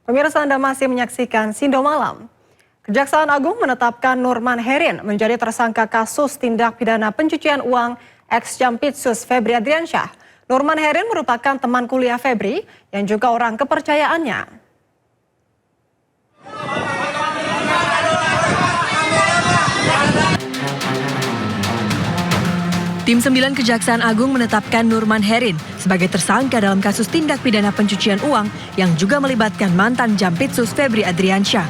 Pemirsa, Anda masih menyaksikan Sindo Malam. Kejaksaan Agung menetapkan Nurman Herin menjadi tersangka kasus tindak pidana pencucian uang ex-Jampitsus Febri Adriansyah. Nurman Herin merupakan teman kuliah Febri yang juga orang kepercayaannya. Tim 9 Kejaksaan Agung menetapkan Nurman Herin sebagai tersangka dalam kasus tindak pidana pencucian uang yang juga melibatkan mantan Jampitsus Febri Adriansyah.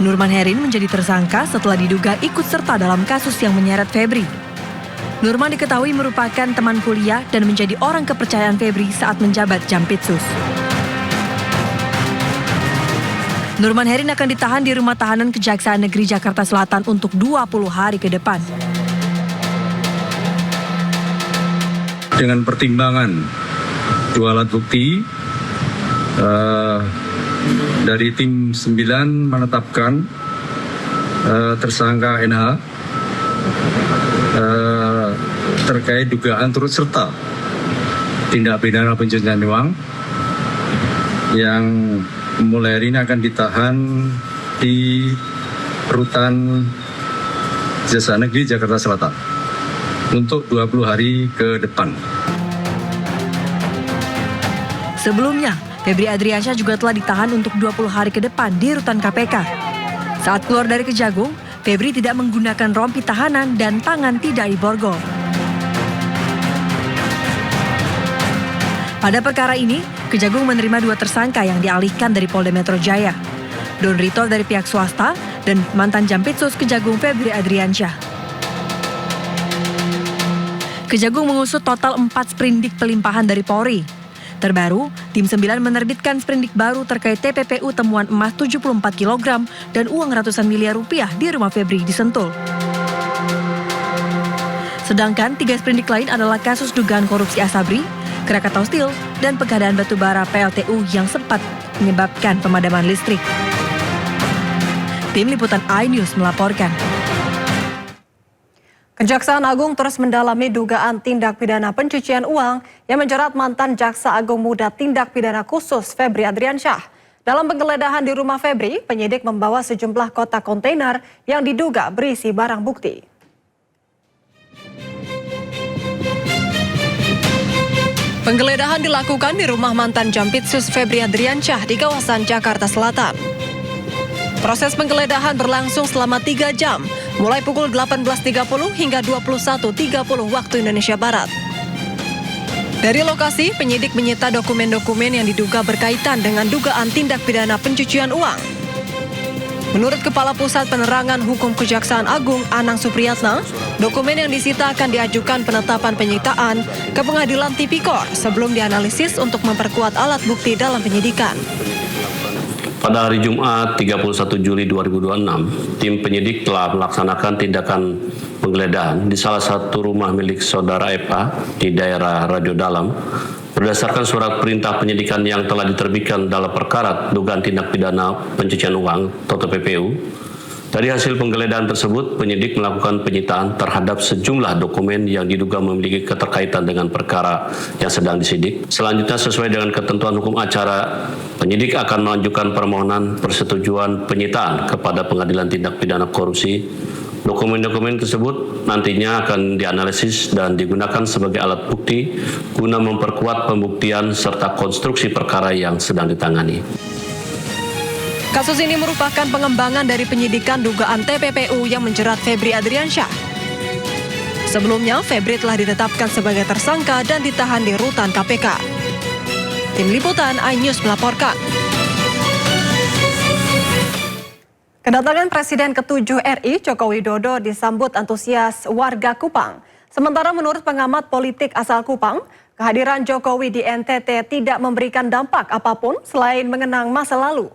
Nurman Herin menjadi tersangka setelah diduga ikut serta dalam kasus yang menyeret Febri. Nurman diketahui merupakan teman kuliah dan menjadi orang kepercayaan Febri saat menjabat Jampitsus. Nurman Herin akan ditahan di Rumah Tahanan Kejaksaan Negeri Jakarta Selatan untuk 20 hari ke depan. Dengan pertimbangan dua alat bukti, dari tim 9 menetapkan tersangka NH terkait dugaan turut serta tindak pidana pencucian uang yang mulai hari ini akan ditahan di Rutan Kejaksaan Negeri Jakarta Selatan untuk 20 hari ke depan. Sebelumnya, Febri Adriansyah juga telah ditahan untuk 20 hari ke depan di Rutan KPK. Saat keluar dari Kejagung, Febri tidak menggunakan rompi tahanan dan tangan tidak diborgol. Pada perkara ini, Kejagung menerima 2 tersangka yang dialihkan dari Polda Metro Jaya. Don Rito dari pihak swasta dan mantan Jampitsus Kejagung Febri Adriansyah. Kejagung mengusut total 4 sprindik pelimpahan dari Polri. Terbaru, tim 9 menerbitkan sprindik baru terkait TPPU temuan emas 74 kg dan uang ratusan miliar rupiah di rumah Febri di Sentul. Sedangkan 3 sprindik lain adalah kasus dugaan korupsi Asabri, Krakatau Steel, dan pengadaan batubara PLTU yang sempat menyebabkan pemadaman listrik. Tim Liputan iNews melaporkan. Kejaksaan Agung terus mendalami dugaan tindak pidana pencucian uang yang menjerat mantan Jaksa Agung Muda Tindak Pidana Khusus Febri Adriansyah. Dalam penggeledahan di rumah Febri, penyidik membawa sejumlah kotak kontainer yang diduga berisi barang bukti. Penggeledahan dilakukan di rumah mantan Jampitsus Febri Adriansyah di kawasan Jakarta Selatan. Proses penggeledahan berlangsung selama 3 jam, mulai pukul 18.30 hingga 21.30 waktu Indonesia Barat. Dari lokasi, penyidik menyita dokumen-dokumen yang diduga berkaitan dengan dugaan tindak pidana pencucian uang. Menurut Kepala Pusat Penerangan Hukum Kejaksaan Agung Anang Supriyatna, dokumen yang disita akan diajukan penetapan penyitaan ke Pengadilan Tipikor sebelum dianalisis untuk memperkuat alat bukti dalam penyidikan. Pada hari Jumat 31 Juli 2026, tim penyidik telah melaksanakan tindakan penggeledahan di salah satu rumah milik saudara FA di daerah Radio Dalam berdasarkan surat perintah penyidikan yang telah diterbitkan dalam perkara dugaan tindak pidana pencucian uang atau TPPU. Dari hasil penggeledahan tersebut, penyidik melakukan penyitaan terhadap sejumlah dokumen yang diduga memiliki keterkaitan dengan perkara yang sedang disidik. Selanjutnya, sesuai dengan ketentuan hukum acara, penyidik akan mengajukan permohonan persetujuan penyitaan kepada Pengadilan Tindak Pidana Korupsi. Dokumen-dokumen tersebut nantinya akan dianalisis dan digunakan sebagai alat bukti guna memperkuat pembuktian serta konstruksi perkara yang sedang ditangani. Kasus ini merupakan pengembangan dari penyidikan dugaan TPPU yang menjerat Febri Adriansyah. Sebelumnya, Febri telah ditetapkan sebagai tersangka dan ditahan di Rutan KPK. Tim Liputan iNews melaporkan. Kedatangan Presiden ke-7 RI Joko Widodo disambut antusias warga Kupang. Sementara menurut pengamat politik asal Kupang, kehadiran Jokowi di NTT tidak memberikan dampak apapun selain mengenang masa lalu.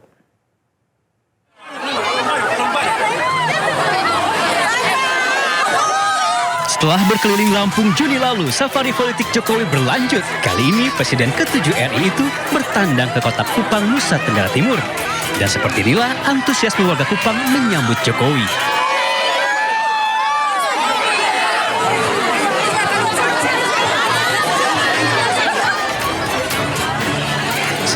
Setelah berkeliling Lampung Juni lalu, safari politik Jokowi berlanjut. Kali ini Presiden ke-7 RI itu bertandang ke kota Kupang, Nusa Tenggara Timur. Dan seperti inilah antusiasme warga Kupang menyambut Jokowi.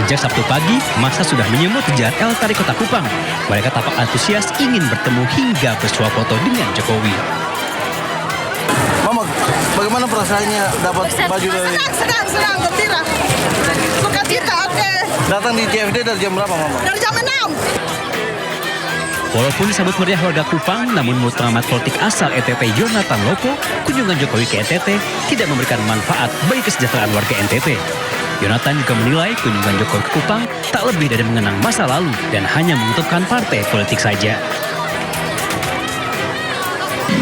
Sejak Sabtu pagi, masa sudah menyemut di Jalan El Tari Kota Kupang. Mereka tampak antusias ingin bertemu hingga bersuah foto dengan Jokowi. Mama, bagaimana perasaannya dapat baju dari... Senang, gembira. Sukacita, oke. Datang di CFD dari jam berapa, Mama? Dari jam 6. Walaupun disambut meriah warga Kupang, namun menurut pengamat politik asal NTT Yonatan Lopo, kunjungan Jokowi ke NTT tidak memberikan manfaat bagi kesejahteraan warga NTT. Yonatan juga menilai kunjungan Jokowi ke Kupang tak lebih dari mengenang masa lalu dan hanya menguntungkan partai politik saja.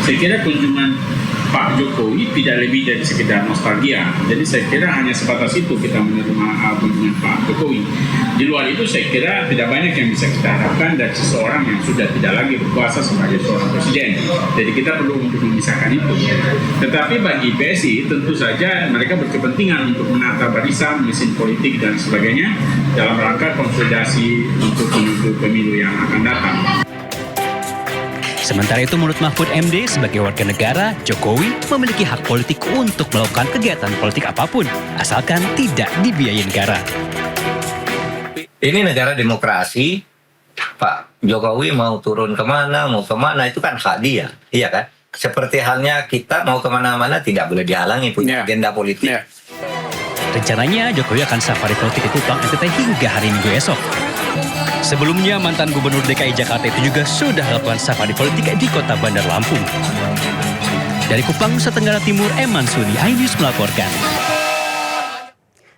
Saya kira kunjungan Pak Jokowi tidak lebih dari sekedar nostalgia. Jadi saya kira hanya sebatas itu kita menerima kunjungan Pak Jokowi. Di luar itu saya kira tidak banyak yang bisa kita harapkan dari seseorang yang sudah tidak lagi berkuasa sebagai seorang presiden. Jadi kita perlu untuk memisahkan itu. Tetapi bagi PSI tentu saja mereka berkepentingan untuk menata barisan, mesin politik dan sebagainya dalam rangka konsolidasi untuk menuju pemilu yang akan datang. Sementara itu menurut Mahfud MD sebagai warga negara, Jokowi memiliki hak politik untuk melakukan kegiatan politik apapun, asalkan tidak dibiayai negara. Ini negara demokrasi, Pak Jokowi mau turun kemana, mau kemana, itu kan hak dia, iya kan? Seperti halnya kita mau kemana-mana tidak boleh dihalangi punya agenda politik. Rencananya Jokowi akan safari politik ke Kupang NTT hingga hari Minggu esok. Sebelumnya mantan Gubernur DKI Jakarta itu juga sudah melakukan safari politik di kota Bandar Lampung. Dari Kupang, Nusa Tenggara Timur, Eman Suni, iNews melaporkan.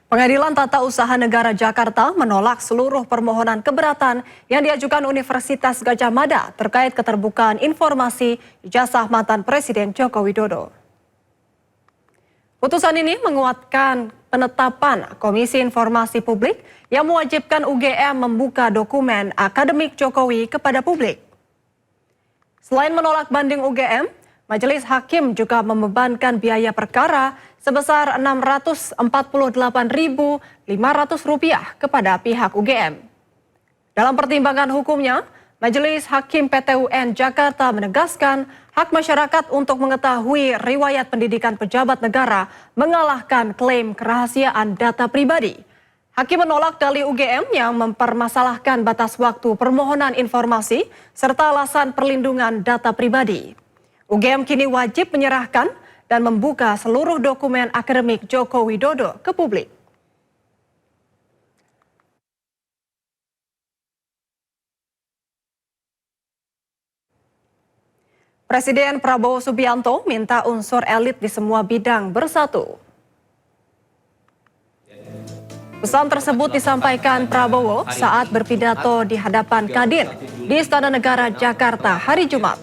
Pengadilan Tata Usaha Negara Jakarta menolak seluruh permohonan keberatan yang diajukan Universitas Gadjah Mada terkait keterbukaan informasi ijazah mantan Presiden Joko Widodo. Putusan ini menguatkan penetapan Komisi Informasi Publik yang mewajibkan UGM membuka dokumen akademik Jokowi kepada publik. Selain menolak banding UGM, Majelis Hakim juga membebankan biaya perkara sebesar Rp648.500 kepada pihak UGM. Dalam pertimbangan hukumnya, Majelis Hakim PT UN Jakarta menegaskan hak masyarakat untuk mengetahui riwayat pendidikan pejabat negara mengalahkan klaim kerahasiaan data pribadi. Hakim menolak dalih UGM yang mempermasalahkan batas waktu permohonan informasi serta alasan perlindungan data pribadi. UGM kini wajib menyerahkan dan membuka seluruh dokumen akademik Joko Widodo ke publik. Presiden Prabowo Subianto minta unsur elit di semua bidang bersatu. Pesan tersebut disampaikan Prabowo saat berpidato di hadapan Kadin di Istana Negara Jakarta hari Jumat.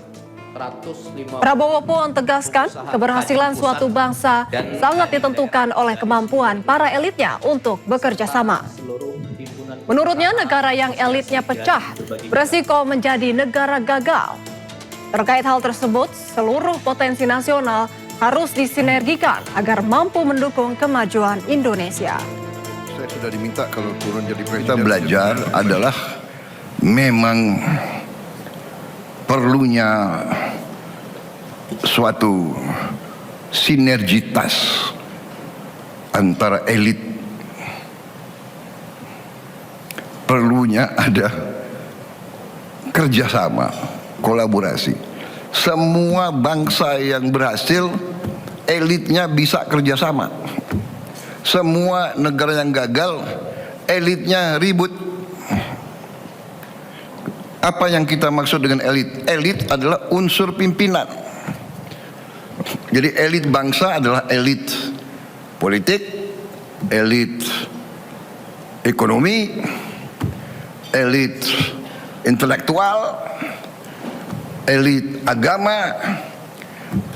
Prabowo pun tegaskan keberhasilan suatu bangsa sangat ditentukan oleh kemampuan para elitnya untuk bekerja sama. Menurutnya negara yang elitnya pecah beresiko menjadi negara gagal. Terkait hal tersebut, seluruh potensi nasional harus disinergikan agar mampu mendukung kemajuan Indonesia. Saya sudah diminta kalau turun jadi presiden. Kita belajar adalah memang perlunya suatu sinergitas antara elit. Perlunya ada kerjasama, kolaborasi. Semua bangsa yang berhasil, elitnya bisa kerjasama. Semua negara yang gagal, elitnya ribut. Apa yang kita maksud dengan elit? Elit adalah unsur pimpinan. Jadi elit bangsa adalah elit politik, elit ekonomi, elit intelektual, elit agama,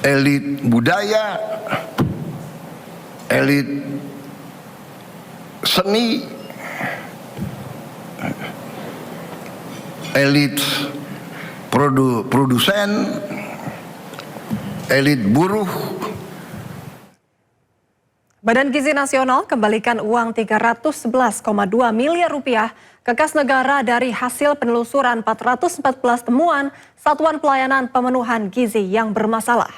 elit budaya, elit seni, elit produsen, elit buruh. Badan Gizi Nasional kembalikan uang 311,2 miliar rupiah ke kas negara dari hasil penelusuran 414 temuan Satuan Pelayanan Pemenuhan Gizi yang bermasalah.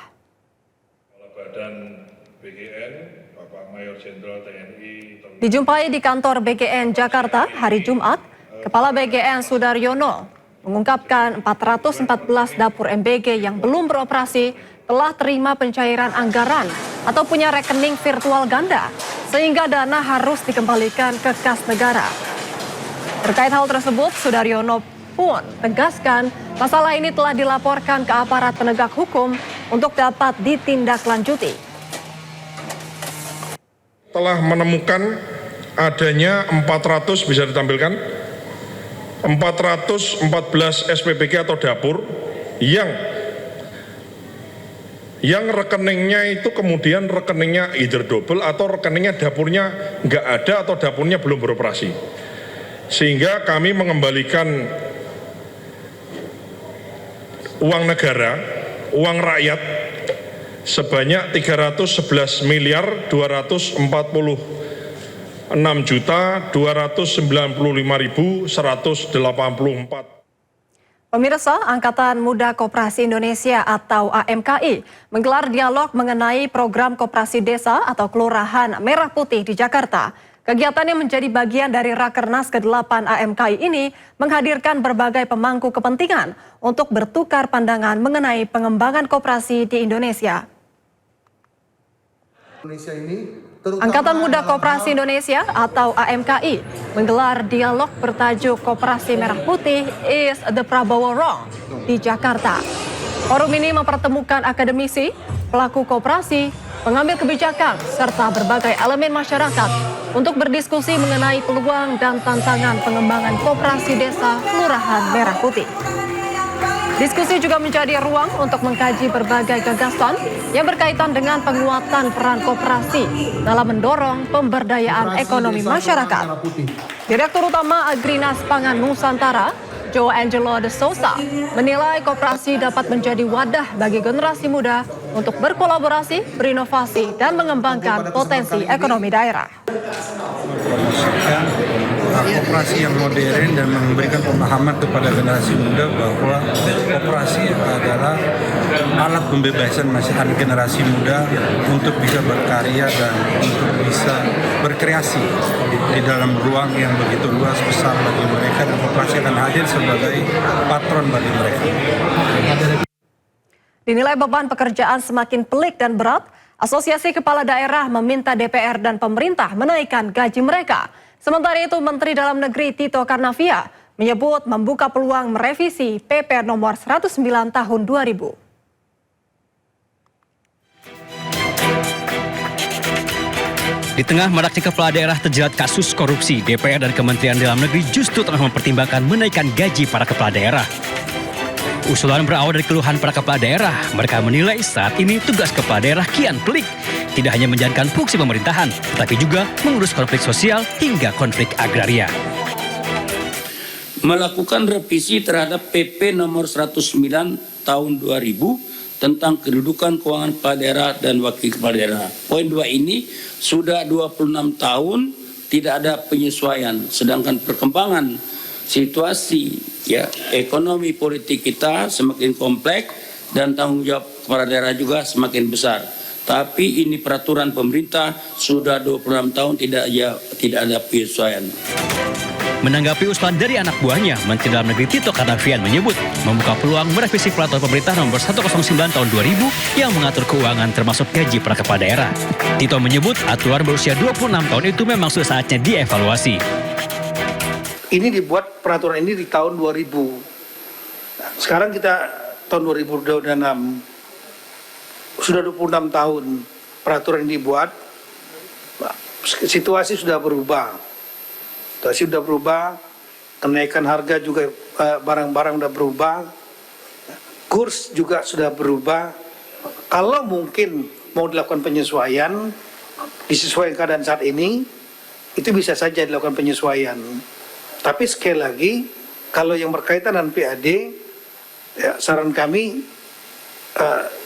Kepala Badan BGN, Pak Dijumpai di kantor BGN Jakarta hari Jumat, Kepala BGN Sudaryono mengungkapkan 414 dapur MBG yang belum beroperasi telah terima pencairan anggaran atau punya rekening virtual ganda, sehingga dana harus dikembalikan ke kas negara. Terkait hal tersebut, Sudaryono pun tegaskan masalah ini telah dilaporkan ke aparat penegak hukum untuk dapat ditindaklanjuti. Telah menemukan adanya 400, bisa ditampilkan, 414 SPBG atau dapur yang rekeningnya itu kemudian rekeningnya either double atau rekeningnya dapurnya nggak ada atau dapurnya belum beroperasi. Sehingga kami mengembalikan uang negara, uang rakyat sebanyak 311.246.295.184. Pemirsa, Angkatan Muda Koperasi Indonesia atau AMKI menggelar dialog mengenai program koperasi desa atau kelurahan Merah Putih di Jakarta. Kegiatan yang menjadi bagian dari Rakernas ke-8 AMKI ini menghadirkan berbagai pemangku kepentingan untuk bertukar pandangan mengenai pengembangan koperasi di Indonesia. Angkatan Muda Koperasi Indonesia atau AMKI menggelar dialog bertajuk Koperasi Merah Putih is the Prabowo Wrong di Jakarta. Forum ini mempertemukan akademisi, pelaku koperasi, pengambil kebijakan, serta berbagai elemen masyarakat untuk berdiskusi mengenai peluang dan tantangan pengembangan koperasi desa Kelurahan Merah Putih. Diskusi juga menjadi ruang untuk mengkaji berbagai gagasan yang berkaitan dengan penguatan peran koperasi dalam mendorong pemberdayaan ekonomi masyarakat. Direktur Utama Agrinas Pangan Nusantara, Joe Angelo de Sousa, menilai koperasi dapat menjadi wadah bagi generasi muda untuk berkolaborasi, berinovasi, dan mengembangkan potensi ekonomi daerah. Koperasi yang modern dan memberikan pemahaman kepada generasi muda bahwa koperasi adalah alat pembebasan masyarakat generasi muda untuk bisa berkarya dan untuk bisa berkreasi di dalam ruang yang begitu luas besar bagi mereka, dan koperasi akan hadir sebagai patron bagi mereka. Dinilai beban pekerjaan semakin pelik dan berat, Asosiasi Kepala Daerah meminta DPR dan pemerintah menaikkan gaji mereka. Sementara itu, Menteri Dalam Negeri Tito Karnavian menyebut membuka peluang merevisi PP nomor 109 tahun 2000. Di tengah maraknya kepala daerah terjerat kasus korupsi, DPR dan Kementerian Dalam Negeri justru tengah mempertimbangkan menaikkan gaji para kepala daerah. Usulan berawal dari keluhan para kepala daerah. Mereka menilai saat ini tugas kepala daerah kian pelik. Tidak hanya menjalankan fungsi pemerintahan, tetapi juga mengurus konflik sosial hingga konflik agraria. Melakukan revisi terhadap PP nomor 109 tahun 2000 tentang kedudukan keuangan kepala daerah dan wakil kepala daerah. Poin 2 ini sudah 26 tahun tidak ada penyesuaian, sedangkan perkembangan situasi ekonomi politik kita semakin kompleks dan tanggung jawab kepala daerah juga semakin besar. Tapi ini peraturan pemerintah sudah 26 tahun tidak ada penyesuaian. Menanggapi usulan dari anak buahnya, Menteri Dalam Negeri Tito Karnavian menyebut membuka peluang merevisi peraturan pemerintah nomor 109 tahun 2000 yang mengatur keuangan termasuk gaji para kepala daerah. Tito menyebut aturan berusia 26 tahun itu memang sudah saatnya dievaluasi. Ini dibuat peraturan ini di tahun 2000. Sekarang kita tahun 2026. Sudah 26 tahun peraturan ini dibuat, situasi sudah berubah. Situasi sudah berubah, kenaikan harga juga barang-barang sudah berubah, kurs juga sudah berubah. Kalau mungkin mau dilakukan penyesuaian, disesuaikan keadaan saat ini, itu bisa saja dilakukan penyesuaian. Tapi sekali lagi, kalau yang berkaitan dengan PAD, saran kami,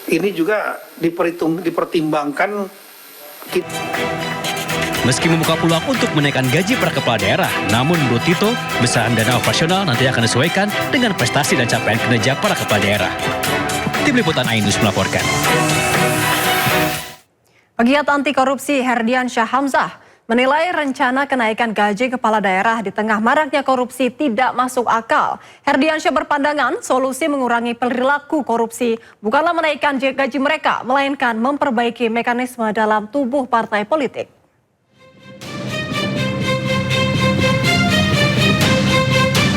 ini juga dipertimbangkan. Meski membuka peluang untuk menaikkan gaji para kepala daerah, namun menurut Tito, besaran dana operasional nanti akan disesuaikan dengan prestasi dan capaian kinerja para kepala daerah. Tim Liputan Ainus melaporkan. Pegiat anti korupsi Herdiansyah Hamzah menilai rencana kenaikan gaji kepala daerah di tengah maraknya korupsi tidak masuk akal. Herdiansyah berpandangan solusi mengurangi perilaku korupsi bukanlah menaikkan gaji mereka, melainkan memperbaiki mekanisme dalam tubuh partai politik.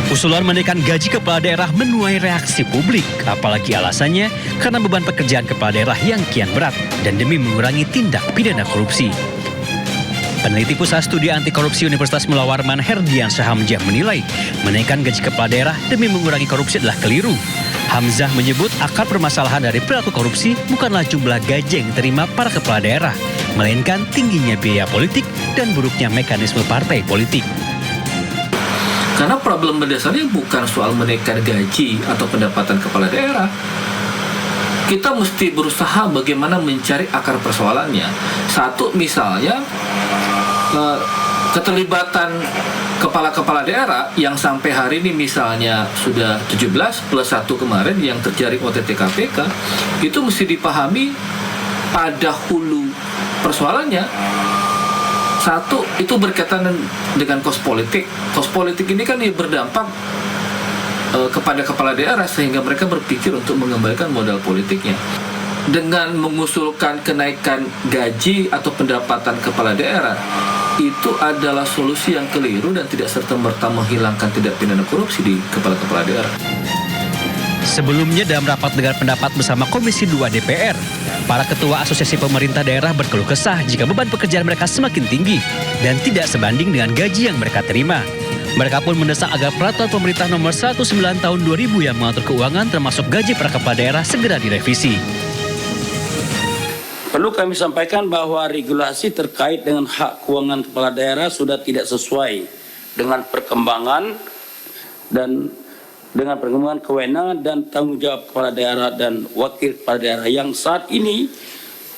Usulan menaikkan gaji kepala daerah menuai reaksi publik, apalagi alasannya karena beban pekerjaan kepala daerah yang kian berat dan demi mengurangi tindak pidana korupsi. Peneliti Pusat Studi Anti Korupsi Universitas Mula Warman Herdiansyah Hamzah menilai menaikkan gaji kepala daerah demi mengurangi korupsi adalah keliru. Hamzah menyebut akar permasalahan dari perilaku korupsi bukanlah jumlah gaji yang diterima para kepala daerah, melainkan tingginya biaya politik dan buruknya mekanisme partai politik. Karena problem mendasarnya bukan soal menaikkan gaji atau pendapatan kepala daerah. Kita mesti berusaha bagaimana mencari akar persoalannya. Satu, misalnya keterlibatan kepala-kepala daerah yang sampai hari ini misalnya sudah 17 plus 1 kemarin yang terjaring OTT KPK, itu mesti dipahami pada hulu persoalannya. Satu, itu berkaitan dengan kos politik. Kos politik ini kan berdampak kepada kepala daerah sehingga mereka berpikir untuk mengembalikan modal politiknya. Dengan mengusulkan kenaikan gaji atau pendapatan kepala daerah, itu adalah solusi yang keliru dan tidak serta-merta menghilangkan tindak pidana korupsi di kepala-kepala daerah. Sebelumnya dalam rapat dengar pendapat bersama Komisi 2 DPR, para ketua asosiasi pemerintah daerah berkeluh kesah jika beban pekerjaan mereka semakin tinggi dan tidak sebanding dengan gaji yang mereka terima. Mereka pun mendesak agar peraturan pemerintah nomor 109 tahun 2000 yang mengatur keuangan termasuk gaji para kepala daerah segera direvisi. Perlu kami sampaikan bahwa regulasi terkait dengan hak keuangan kepala daerah sudah tidak sesuai dengan perkembangan dan dengan perkembangan kewenangan dan tanggung jawab kepala daerah dan wakil kepala daerah yang saat ini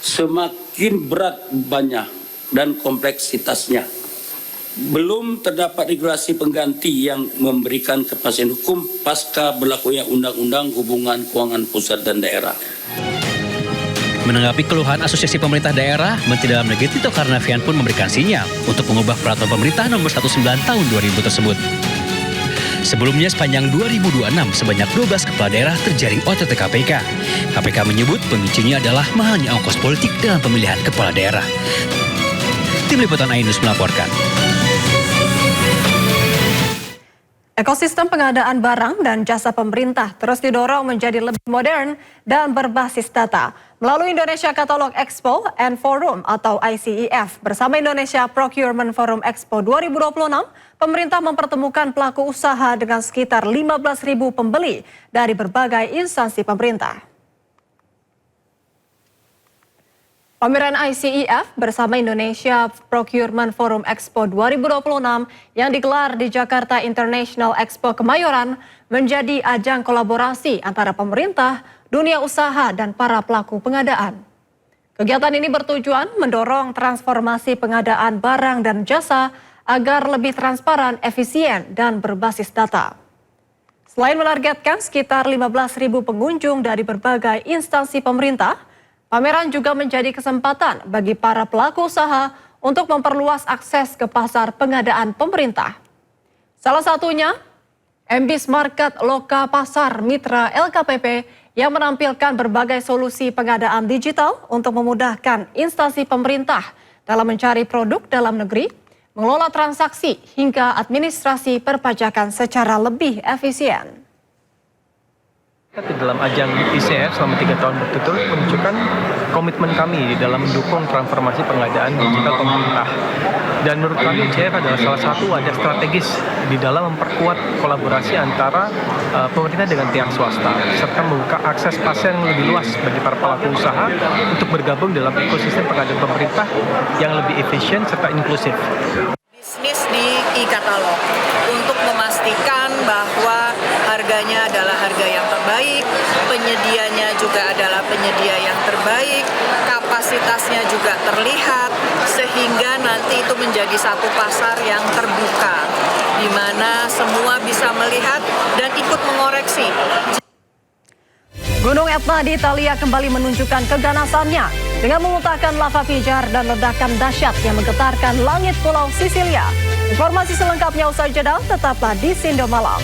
semakin berat banyak dan kompleksitasnya. Belum terdapat regulasi pengganti yang memberikan kepastian hukum pasca berlakunya Undang-Undang Hubungan Keuangan Pusat dan Daerah. Menanggapi keluhan Asosiasi Pemerintah Daerah, Menteri Dalam Negeri Tito Karnavian pun memberikan sinyal untuk mengubah peraturan pemerintah nomor 19 tahun 2000 tersebut. Sebelumnya sepanjang 2026 sebanyak 12 kepala daerah terjaring OTT KPK. KPK menyebut pemicunya adalah mahalnya ongkos politik dalam pemilihan kepala daerah. Tim Liputan Ainus melaporkan. Ekosistem pengadaan barang dan jasa pemerintah terus didorong menjadi lebih modern dan berbasis data. Melalui Indonesia Catalog Expo and Forum atau ICEF bersama Indonesia Procurement Forum Expo 2026, pemerintah mempertemukan pelaku usaha dengan sekitar 15.000 pembeli dari berbagai instansi pemerintah. Pameran ICEF bersama Indonesia Procurement Forum Expo 2026 yang digelar di Jakarta International Expo Kemayoran menjadi ajang kolaborasi antara pemerintah, dunia usaha, dan para pelaku pengadaan. Kegiatan ini bertujuan mendorong transformasi pengadaan barang dan jasa agar lebih transparan, efisien, dan berbasis data. Selain menargetkan sekitar 15.000 pengunjung dari berbagai instansi pemerintah, pameran juga menjadi kesempatan bagi para pelaku usaha untuk memperluas akses ke pasar pengadaan pemerintah. Salah satunya, MBIS Market Loka Pasar Mitra LKPP yang menampilkan berbagai solusi pengadaan digital untuk memudahkan instansi pemerintah dalam mencari produk dalam negeri, mengelola transaksi, hingga administrasi perpajakan secara lebih efisien. Di dalam ajang ICEF selama 3 tahun berturut-turut menunjukkan komitmen kami di dalam mendukung transformasi pengadaan digital pemerintah. Dan menurut kami ICEF adalah salah satu wadah strategis di dalam memperkuat kolaborasi antara pemerintah dengan pihak swasta, serta membuka akses pasar yang lebih luas bagi para pelaku usaha untuk bergabung dalam ekosistem pengadaan pemerintah yang lebih efisien serta inklusif. Bisnis di e-katalog untuk memastikan bahwa harganya adalah harga yang terbaik, penyedianya juga adalah penyedia yang terbaik, kapasitasnya juga terlihat, sehingga nanti itu menjadi satu pasar yang terbuka, di mana semua bisa melihat dan ikut mengoreksi. Gunung Etna di Italia kembali menunjukkan keganasannya. dengan memuntahkan lava pijar dan ledakan dahsyat yang menggetarkan langit Pulau Sisilia. Informasi selengkapnya usai jeda, tetaplah di Sindo Malam.